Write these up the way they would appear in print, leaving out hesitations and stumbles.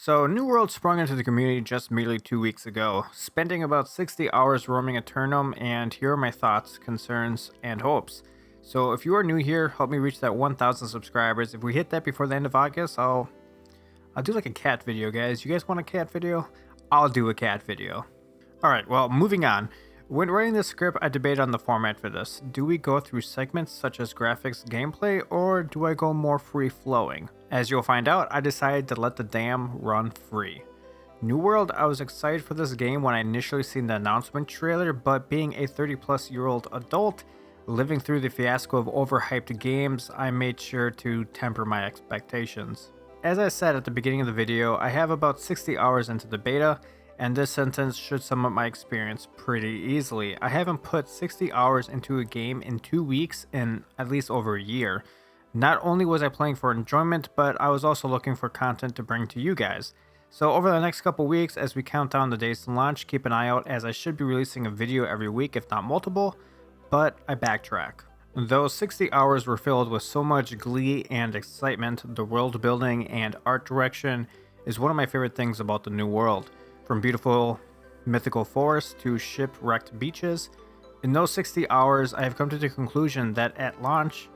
So, New World sprung into the community just merely 2 weeks ago, spending about 60 hours roaming Eternum, and here are my thoughts, concerns, and hopes. So, if you are new here, help me reach that 1,000 subscribers. If we hit that before the end of August, I'll do like a cat video, guys. You guys want a cat video? I'll do a cat video. Alright, well, moving on. When writing this script, I debated on the format for this. Do we go through segments such as graphics, gameplay, or do I go more free-flowing? As you'll find out, I decided to let the dam run free. New World, I was excited for this game when I initially seen the announcement trailer, but being a 30-plus-year-old adult, living through the fiasco of overhyped games, I made sure to temper my expectations. As I said at the beginning of the video, I have about 60 hours into the beta, and this sentence should sum up my experience pretty easily. I haven't put 60 hours into a game in 2 weeks in at least over a year. Not only was I playing for enjoyment, but I was also looking for content to bring to you guys. So over the next couple weeks, as we count down the days to launch, keep an eye out as I should be releasing a video every week, if not multiple, but I backtrack. Those 60 hours were filled with so much glee and excitement. The world building and art direction is one of my favorite things about the New World. From beautiful mythical forests to shipwrecked beaches, in those 60 hours, I have come to the conclusion that at launch,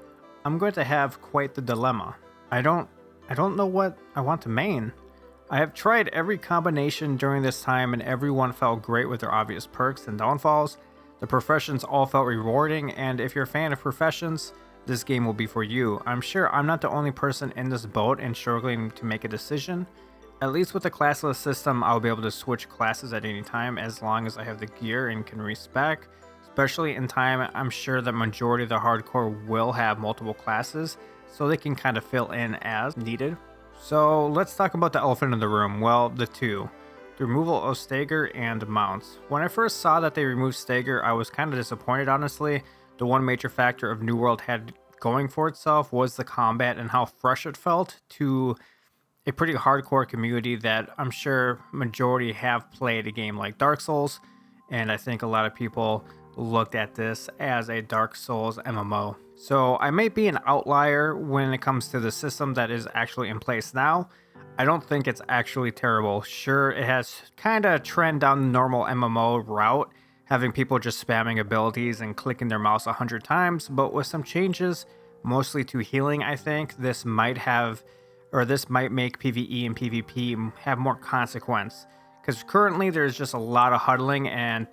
I'm going to have quite the dilemma. I don't know what I want to main. I have tried every combination during this time and everyone felt great with their obvious perks and downfalls. The professions all felt rewarding, and if you're a fan of professions, this game will be for you. I'm sure I'm not the only person in this boat and struggling to make a decision. At least with the classless system, I'll be able to switch classes at any time as long as I have the gear and can respec. Especially in time, I'm sure the majority of the hardcore will have multiple classes, so they can kind of fill in as needed. So let's talk about the elephant in the room. Well, the two. The removal of stagger and mounts. When I first saw that they removed stagger, I was kind of disappointed, honestly. The one major factor of New World had going for itself was the combat and how fresh it felt to a pretty hardcore community that I'm sure majority have played a game like Dark Souls, and I think a lot of people looked at this as a Dark Souls MMO. So I may be an outlier when it comes to the system that is actually in place now. I don't think it's actually terrible. Sure, it has kind of trend down the normal MMO route, having people just spamming abilities and clicking their mouse 100 times, but with some changes, mostly to healing, I think, this might make PvE and PvP have more consequence. Because currently there's just a lot of huddling and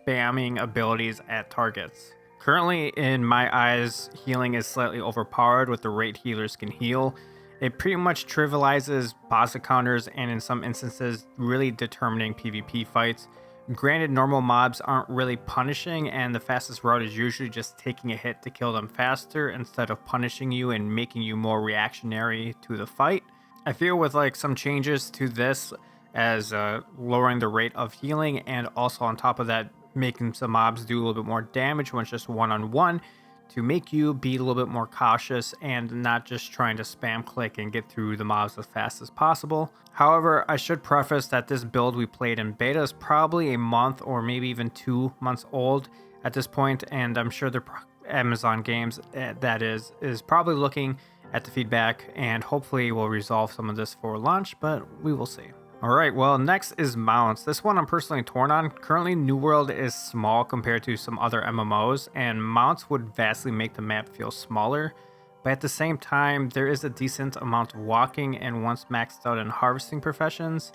spamming abilities at targets. Currently, in my eyes, healing is slightly overpowered with the rate healers can heal. It pretty much trivializes boss encounters and in some instances really determining PvP fights. Granted, normal mobs aren't really punishing, and the fastest route is usually just taking a hit to kill them faster instead of punishing you and making you more reactionary to the fight. I feel with like some changes to this as lowering the rate of healing, and also on top of that making some mobs do a little bit more damage when it's just one-on-one, to make you be a little bit more cautious and not just trying to spam click and get through the mobs as fast as possible. However, I should preface that this build we played in beta is probably a month or maybe even 2 months old at this point, and I'm sure the Amazon Games, that is probably looking at the feedback and hopefully will resolve some of this for launch, but we will see. Alright, well, next is mounts. This one I'm personally torn on. Currently, New World is small compared to some other MMOs, and mounts would vastly make the map feel smaller. But at the same time, there is a decent amount of walking, and once maxed out in harvesting professions,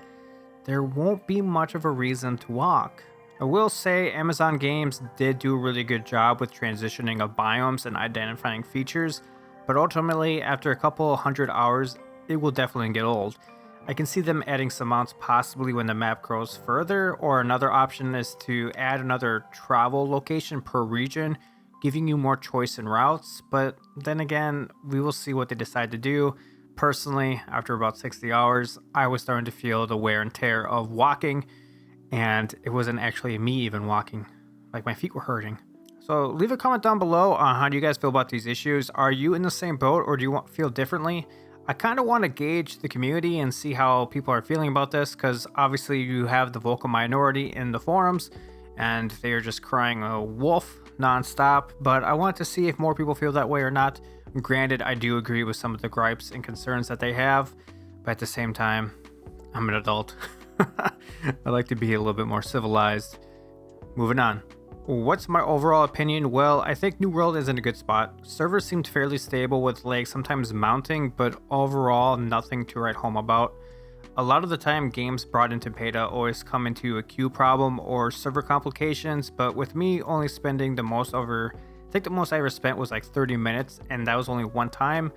there won't be much of a reason to walk. I will say Amazon Games did do a really good job with transitioning of biomes and identifying features, but ultimately, after a couple hundred hours, it will definitely get old. I can see them adding some mounts possibly when the map grows further, or another option is to add another travel location per region, giving you more choice in routes, but then again, we will see what they decide to do. Personally, after about 60 hours, I was starting to feel the wear and tear of walking, and it wasn't actually me even walking, like my feet were hurting. So leave a comment down below on how do you guys feel about these issues. Are you in the same boat, or do you feel differently? I kind of want to gauge the community and see how people are feeling about this, because obviously you have the vocal minority in the forums and they are just crying a wolf nonstop, but I want to see if more people feel that way or not. Granted, I do agree with some of the gripes and concerns that they have, but at the same time, I'm an adult. I like to be a little bit more civilized. Moving on. What's my overall opinion? Well, I think New World is in a good spot. Servers seemed fairly stable with lags sometimes mounting, but overall nothing to write home about. A lot of the time, games brought into beta always come into a queue problem or server complications, but with me only spending the most I think the most I ever spent was like 30 minutes, and that was only one time.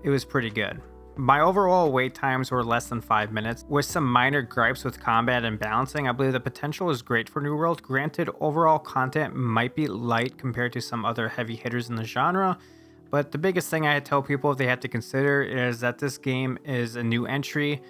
It was pretty good. My overall wait times were less than 5 minutes. With some minor gripes with combat and balancing, I believe the potential is great for New World. Granted, overall content might be light compared to some other heavy hitters in the genre, but the biggest thing I tell people they have to consider is that this game is a new entry,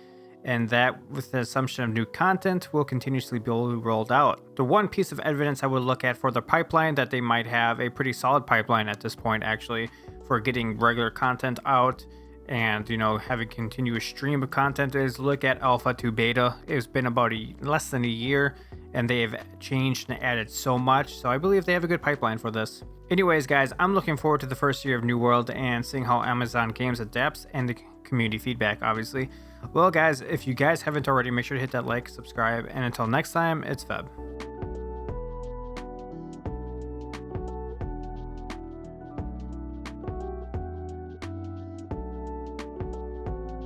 and that with the assumption of new content will continuously be rolled out. The one piece of evidence I would look at for the pipeline, that they might have a pretty solid pipeline at this point actually for getting regular content out and have a continuous stream of content, is look at alpha to beta. It's been about less than a year and they've changed and added so much, so I believe they have a good pipeline for this. Anyways guys, I'm looking forward to the first year of New World and seeing how Amazon Games adapts and the community feedback obviously. Well guys, if you guys haven't already, make sure to hit that like, subscribe, and until next time, it's Feb.